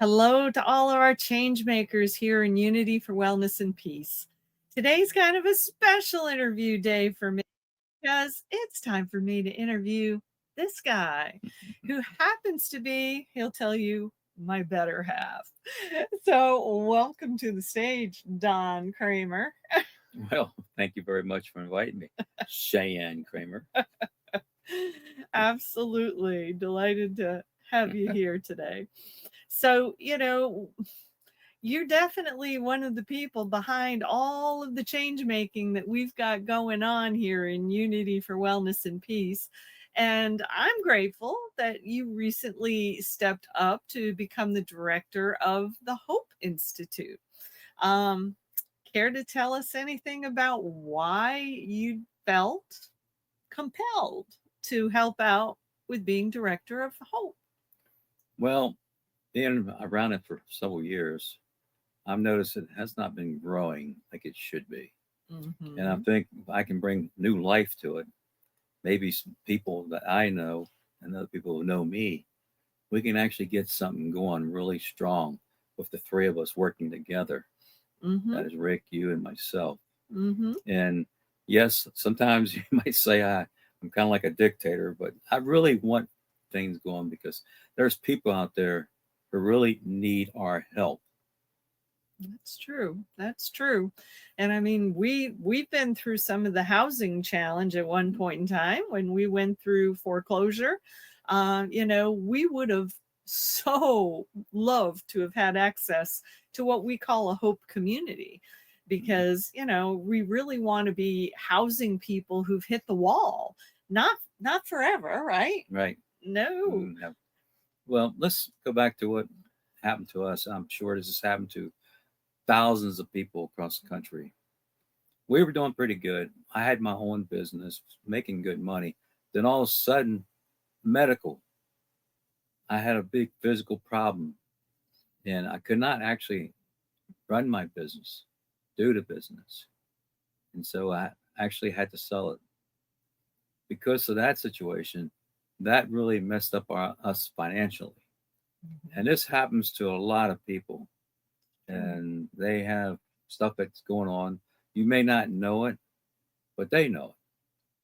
Hello to all of our change makers here in Unity for Wellness and Peace. Today's kind of a special interview day for me because it's time for me to interview this guy who happens to be, he'll tell you, my better half. So, welcome to the stage, Don Kreamer. Well, thank you very much for inviting me, Cheyenne Kramer. Absolutely delighted to have you here today. So, you're definitely one of the people behind all of the change making that we've got going on here in Unity for Wellness and Peace. And I'm grateful that you recently stepped up to become the director of the Hope Institute. Um, Care to tell us anything about why you felt compelled to help out with being director of Hope? Well, being around it for several years, I've noticed it has not been growing like it should be. And I Mm-hmm. think if I can bring new life to it, maybe some people that I know and other people who know me, we can actually get something going really strong with the three of us working together. Mm-hmm. That is Rick, you, and myself. Mm-hmm. And yes, sometimes you might say I'm kind of like a dictator, but I really want things going because there's people out there who really need our help. That's true. That's true. And I mean, we've been through some of the housing challenge at one point in time when we went through foreclosure. We would have so loved to have had access to what we call a hope community because, we really want to be housing people who've hit the wall. Not forever, right? Right. No. No. Well, let's go back to what happened to us. I'm sure this has happened to thousands of people across the country. We were doing pretty good. I had my own business, making good money. Then all of a sudden, medical, I had a big physical problem and I could not actually run my business, do the business. And so I actually had to sell it. Because of that situation, that really messed up us financially. And this happens to a lot of people, True. and they have stuff that's going on. You may not know it, but they know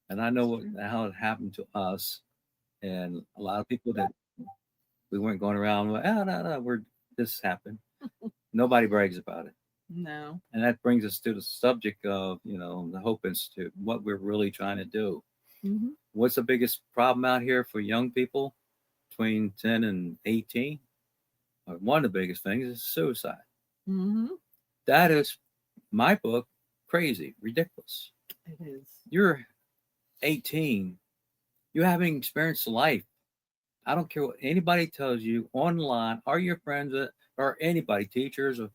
it. And I know True. how it happened to us. And a lot of people that we weren't going around, oh, no, no, this happened. Nobody brags about it. No. And that brings us to the subject of, the Hope Institute, what we're really trying to do. Mm-hmm. What's the biggest problem out here for young people between 10 and 18? One of the biggest things is suicide. Mm-hmm. That is my book, crazy, ridiculous. It is. You're 18, you haven't experienced life. I don't care what anybody tells you online, or your friends, or anybody, teachers, or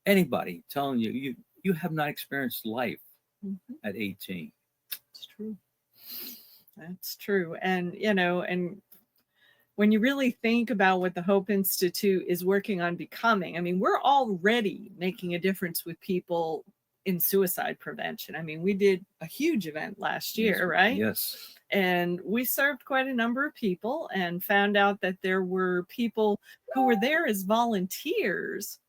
anybody telling you, you have not experienced life Mhm. at 18. It's true. That's true. And when you really think about what the Hope Institute is working on becoming, I mean, we're already making a difference with people in suicide prevention. I mean, we did a huge event last Yes, year, right? yes, And we served quite a number of people and found out that there were people who were there as volunteers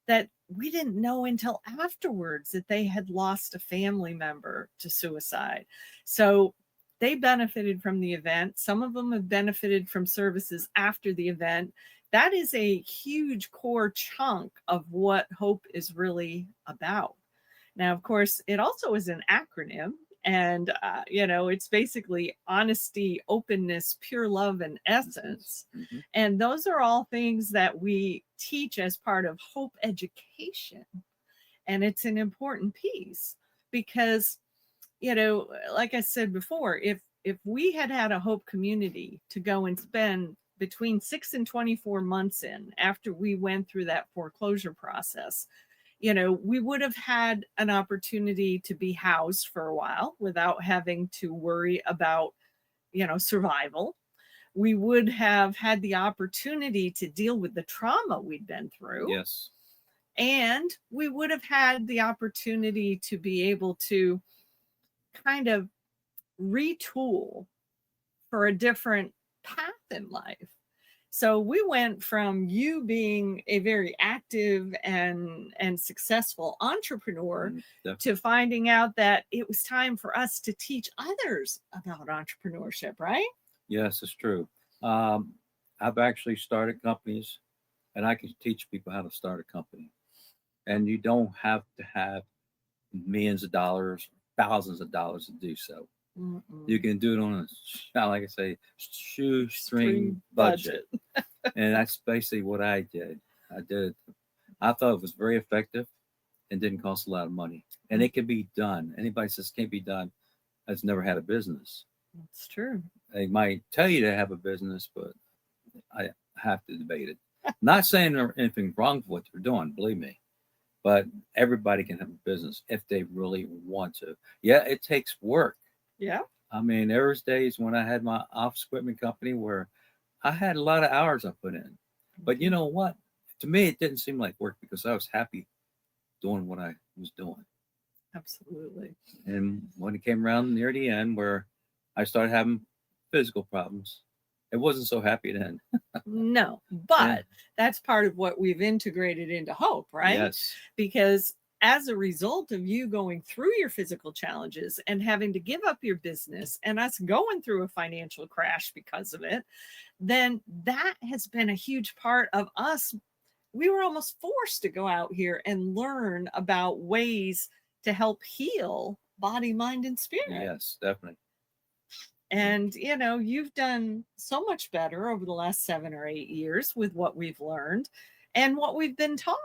that we didn't know until afterwards that they had lost a family member to suicide. So they benefited from the event. Some of them have benefited from services after the event. That is a huge core chunk of what Hope is really about. Now, of course, it also is an acronym. And, it's basically honesty, openness, pure love, and essence. mm-hmm. And those are all things that we teach as part of Hope education. And it's an important piece because, like I said before, if we had had a Hope community to go and spend between 6 and 24 months in after we went through that foreclosure process, we would have had an opportunity to be housed for a while without having to worry about, survival. We would have had the opportunity to deal with the trauma we'd been through. Yes, And we would have had the opportunity to be able to kind of retool for a different path in life. So we went from you being a very active and successful entrepreneur to finding out that it was time for us to teach others about entrepreneurship, right? Yes, it's true. I've actually started companies, and I can teach people how to start a company. And you don't have to have millions of dollars, thousands of dollars to do so. You Mm-mm. can do it on a, like I say, shoestring String budget. budget. And that's basically what I did. I did. I thought it was very effective and didn't cost a lot of money. And it can be done. Anybody says it can't be done has never had a business. That's true. They might tell you to have a business, but I have to debate it. Not saying there's anything wrong with what they're doing, believe me, but everybody can have a business if they really want to. Yeah, it takes work. Yeah. I mean, there was days when I had my office equipment company where I had a lot of hours I put in. But you know what? To me, it didn't seem like work because I was happy doing what I was doing. Absolutely. And when it came around near the end where I started having physical problems, it wasn't so happy then. No, Yeah. but that's part of what we've integrated into Hope, right? Yes. Because as a result of you going through your physical challenges and having to give up your business and us going through a financial crash because of it, then that has been a huge part of us. We were almost forced to go out here and learn about ways to help heal body, mind, and spirit. Yes, definitely. And, you've done so much better over the last 7 or 8 years with what we've learned and what we've been taught.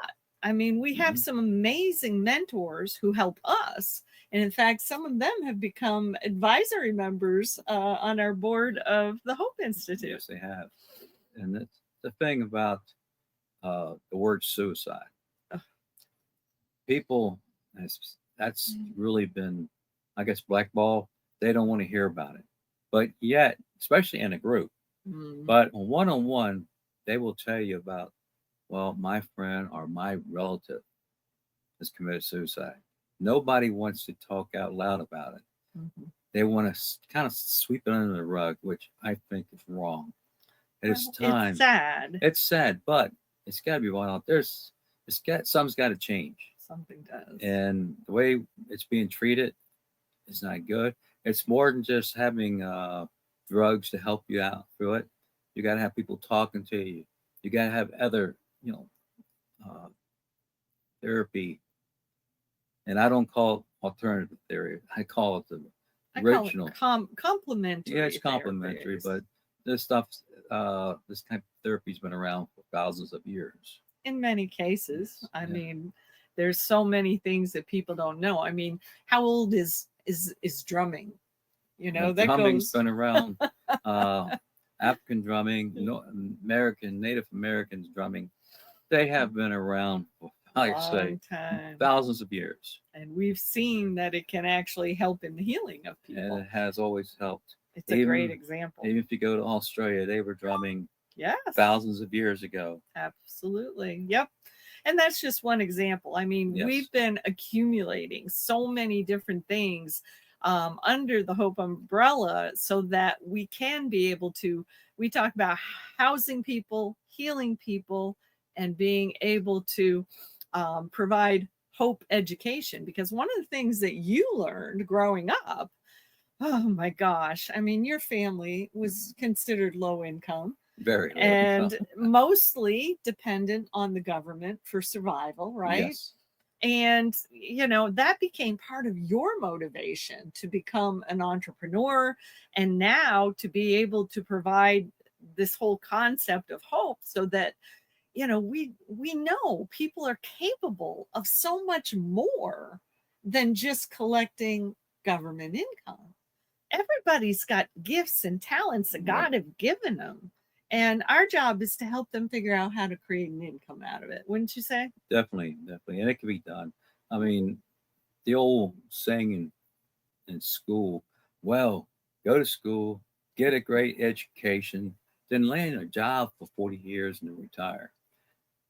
I mean, we have Mhm. some amazing mentors who help us. And in fact, some of them have become advisory members on our board of the Hope Institute. Yes, they have. And that's the thing about the word suicide. Ugh. People, that's really been, I guess, blackball. They don't want to hear about it. But yet, especially in a group, Mm. but one on one, they will tell you about, well, my friend or my relative has committed suicide. Nobody wants to talk out loud about it. Mhm. They want to kind of sweep it under the rug, which I think is wrong. It is Well, time. it's sad. It's sad, but it's got to be brought out. Something's got to change. Something does. And the way it's being treated is not good. It's more than just having drugs to help you out through it. You got to have people talking to you. You got to have other, uh, therapy. And I don't call it alternative therapy. I call it the I call it original. complementary. Yeah, it's complementary, therapies. but this type of therapy's been around for thousands of years. In many cases, I Yeah. mean, there's so many things that people don't know. I mean, how old is drumming? That Drumming's goes. been around. African drumming, Native Americans drumming, they have been around for, like I say, Long time. thousands of years. And we've seen that it can actually help in the healing of And people. it has always helped. It's a great example. Even if you go to Australia, they were drumming Yes. thousands of years ago. Absolutely. Yep. And that's just one example. I mean, Yes. we've been accumulating so many different things under the Hope umbrella so that we can be able to, we talk about housing people, healing people, and being able to provide hope education. Because one of the things that you learned growing up, oh my gosh, I mean, your family was considered low income. Very low And income. mostly dependent on the government for survival, right? Yes. And, that became part of your motivation to become an entrepreneur and now to be able to provide this whole concept of hope so that, we know people are capable of so much more than just collecting government income. Everybody's got gifts and talents that God have given them. And our job is to help them figure out how to create an income out of it. Wouldn't you say? Definitely. And it can be done. I mean, the old saying in school, well, go to school, get a great education, then land a job for 40 years and then retire.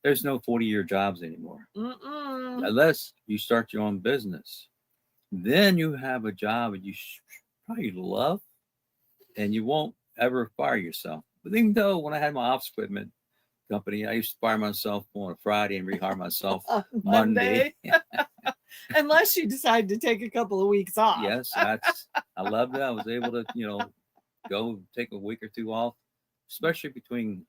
There's no 40-year jobs anymore. Mm-mm. Unless you start your own business. Then you have a job that you probably love and you won't ever fire yourself. But even though when I had my office equipment company, I used to fire myself on a Friday and rehire myself On Monday. Unless you decide to take a couple of weeks off. Yes, I loved it. I was able to, go take a week or two off, especially between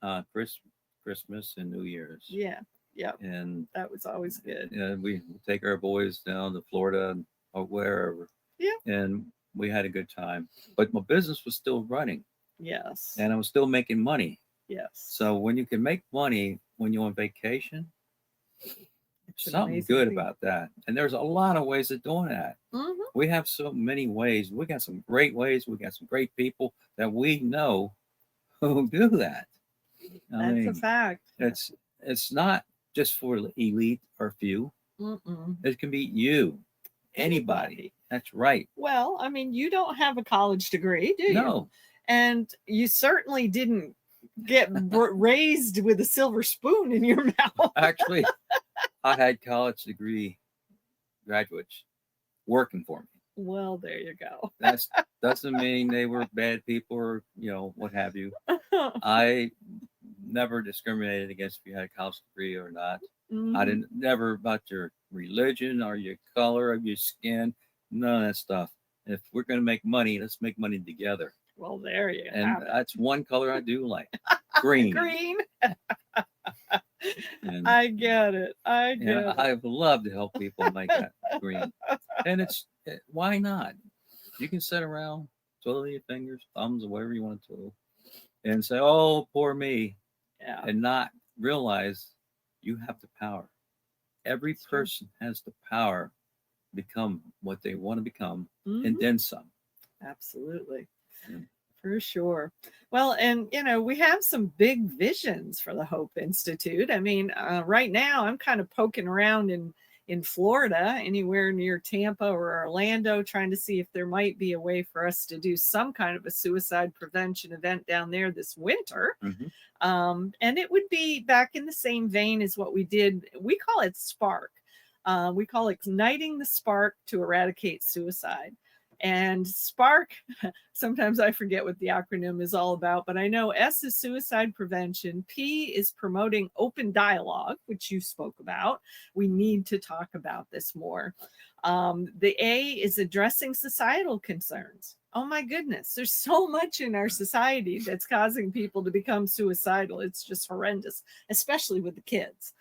Christmas and New Year's. Yeah. Yeah. And that was always good. we take our boys down to Florida or wherever. Yeah. And we had a good time. But my business was still running. Yes. And I was still making money. Yes. So when you can make money when you're on vacation, It's something good about that. And there's a lot of ways of doing that. Mm-hmm. We have so many ways. We got some great ways. We got some great people that we know who do that. That's a fact. It's not just for the elite or few. Mm-mm. It can be you, anybody. That's right. Well, I mean, you don't have a college degree, do you? No. And you certainly didn't get raised with a silver spoon in your mouth. Actually, I had college degree graduates working for me. Well, there you go. That doesn't mean they were bad people or what have you. I never discriminated against if you had a college degree or not. Mm-hmm. I didn't never about your religion or your color of your skin, none of that stuff. If we're going to make money, let's make money together. Well, there you go. And that's one color I do like, green. Green. And, I get it. I get it. I would love to help people make that green. And why not? You can sit around, twiddle your fingers, thumbs, or whatever you want to twiddle, and say, "Oh, poor me," and not realize you have the power. Every person has the power to become what they want to become, and then some. Absolutely. Yeah. For sure. Well, and we have some big visions for the Hope Institute. I mean, right now I'm kind of poking around in Florida, anywhere near Tampa or Orlando, trying to see if there might be a way for us to do some kind of a suicide prevention event down there this winter. Mm-hmm. And it would be back in the same vein as what we did. We call it Spark. We call it Igniting the Spark to Eradicate Suicide. And Spark, sometimes I forget what the acronym is all about, but I know S is suicide prevention. P is promoting open dialogue, which you spoke about. We need to talk about this more. The A is addressing societal concerns. Oh my goodness, there's so much in our society that's causing people to become suicidal. It's just horrendous, especially with the kids.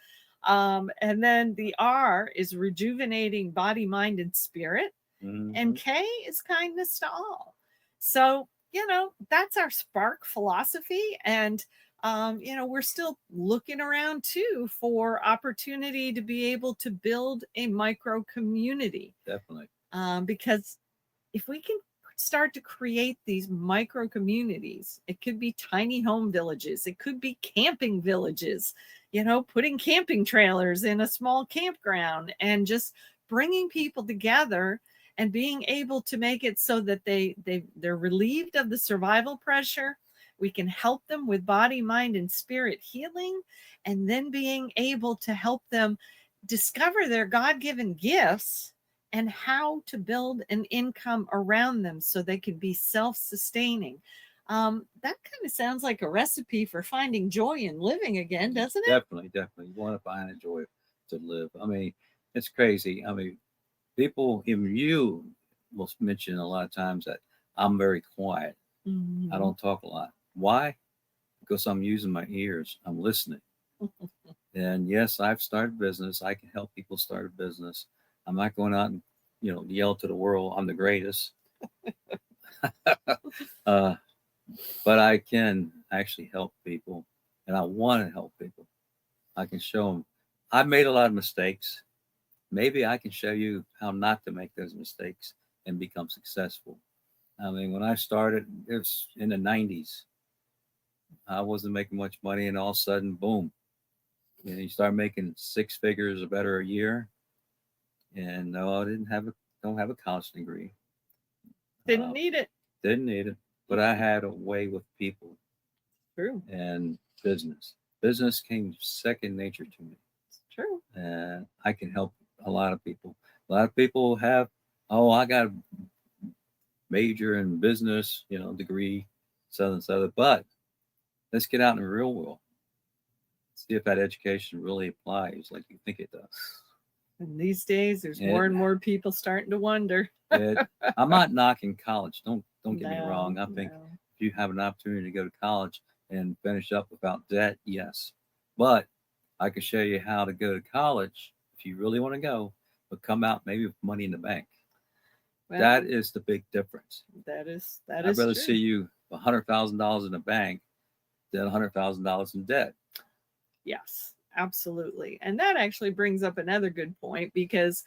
And then the R is rejuvenating body, mind, and spirit. Mm-hmm. And K is kindness to all. So, that's our Spark philosophy. And, we're still looking around too for opportunity to be able to build a micro community. Definitely. Because if we can start to create these micro communities, it could be tiny home villages, it could be camping villages, putting camping trailers in a small campground and just bringing people together and being able to make it so that they're relieved of the survival pressure. We can help them with body, mind, and spirit healing, and then being able to help them discover their God-given gifts and how to build an income around them so they can be self-sustaining. That kind of sounds like a recipe for finding joy in living again, doesn't it? Definitely. You want to find a joy to live. I mean, it's crazy. I mean, people, even you will mention a lot of times that I'm very quiet. Mm-hmm. I don't talk a lot. Why? Because I'm using my ears. I'm listening. And yes, I've started business. I can help people start a business. I'm not going out and, yell to the world, I'm the greatest. But I can actually help people, and I want to help people. I can show them. I've made a lot of mistakes. Maybe I can show you how not to make those mistakes and become successful. I mean, when I started, it was in the 90s. I wasn't making much money, and all of a sudden, boom. You start making six figures or better a year. And no, I don't have a college degree. Didn't need it. Didn't need it. But I had a way with people. True. And business. Business came second nature to me. It's true. And I can help a lot of people. A lot of people have, I got a major in business, degree, so and so. But Let's get out in the real world. See if that education really applies like you think it does. And these days, there's It- more and more people starting to wonder. I'm not knocking college. Don't get me No, wrong. I think no. if you have an opportunity to go to college and finish up without debt, yes. But I can show you how to go to college if you really want to go, but come out maybe with money in the bank. Well, That is the big difference. that is I'd rather true. see you $100,000 in the bank than $100,000 in debt. Yes, absolutely. And that actually brings up another good point because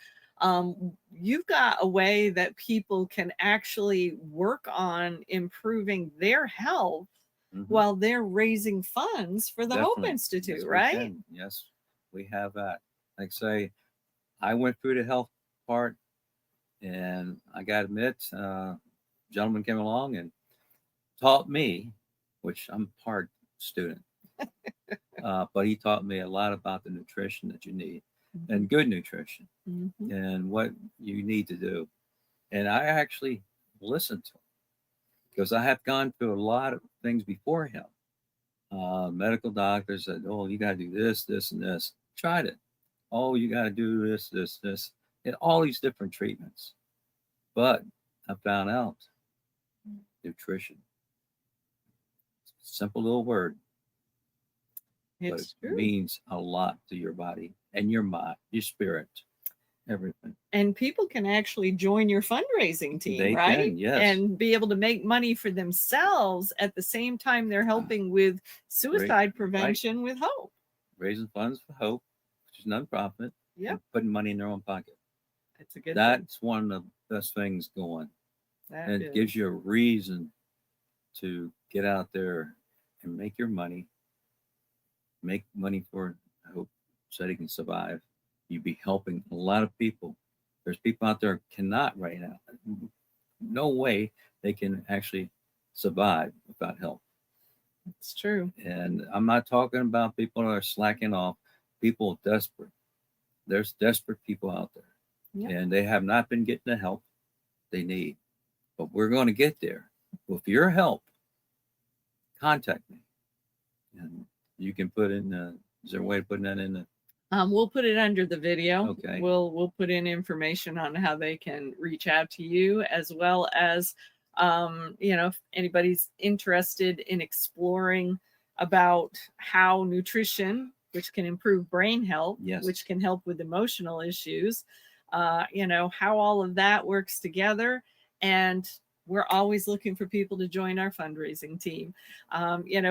you've got a way that people can actually work on improving their health Mhm. while they're raising funds for the Hope Definitely. Institute, Yes, we right? can. Yes, we have that. Like I say, I went through the health part, and I got to admit, gentleman came along and taught me, which I'm a hard student, but he taught me a lot about the nutrition that you need and good nutrition Mhm. and what you need to do. And I actually listened to him because I have gone through a lot of things before him. Medical doctors said, "Oh, you got to do this, this, and this." Tried it. Oh, you got to do this, this, this, and all these different treatments. But I found out nutrition. Simple little word, but it It's true. means a lot to your body and your mind, your spirit, everything. And people can actually join your fundraising team, They right? can, yes. And be able to make money for themselves at the same time they're helping with suicide prevention with Hope. Raising funds for Hope, which is nonprofit, Yep, and putting money in their own pocket. that's a good thing. That's one of the best things going. That And it is. gives you a reason to get out there and make your money, make money for Hope so they can survive. You'd be helping a lot of people. There's people out there cannot right now. No way they can actually survive without help. It's true. And I'm not talking about people that are slacking off, people desperate. There's desperate people out there. Yep. And they have not been getting the help they need. But we're going to get there. With your help, contact me. And you can put in, is there a way of putting that in the We'll put it under the video. Okay. We'll put in information on how they can reach out to you, as well as if anybody's interested in exploring about how nutrition, which can improve brain health, Yes. which can help with emotional issues, how all of that works together. And we're always looking for people to join our fundraising team,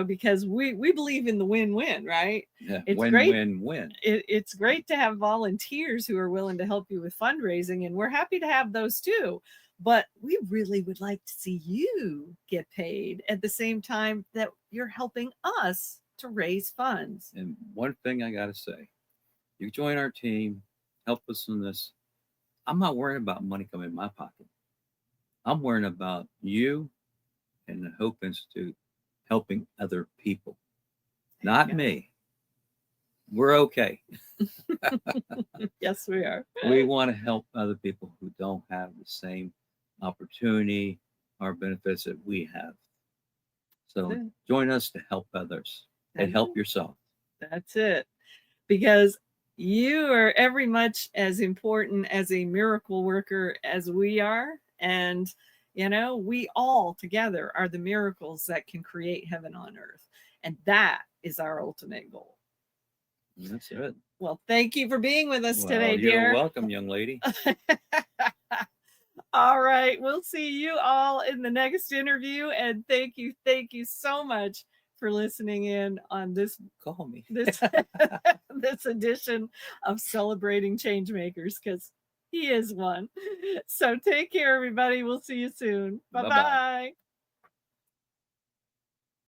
because we believe in the win-win, right? Yeah, It's win, great. win, win. It's great to have volunteers who are willing to help you with fundraising, and we're happy to have those too. But we really would like to see you get paid at the same time that you're helping us to raise funds. And one thing I got to say, you join our team, help us in this. I'm not worrying about money coming in my pocket. I'm worrying about you and the Hope Institute helping other people, not Yeah. me. We're okay. Yes, we are. We want to help other people who don't have the same opportunity or benefits that we have. So That's it. join us to help others and That's help it. yourself. That's it. Because you are every much as important as a miracle worker as we are. And, we all together are the miracles that can create heaven on earth. And that is our ultimate goal. That's it. Well, thank you for being with us today, You're dear. welcome, young lady. All right. We'll see you all in the next interview. And thank you so much for listening in on this Call me. this edition of Celebrating Changemakers, because he is one. So take care, everybody. We'll see you soon. Bye-bye.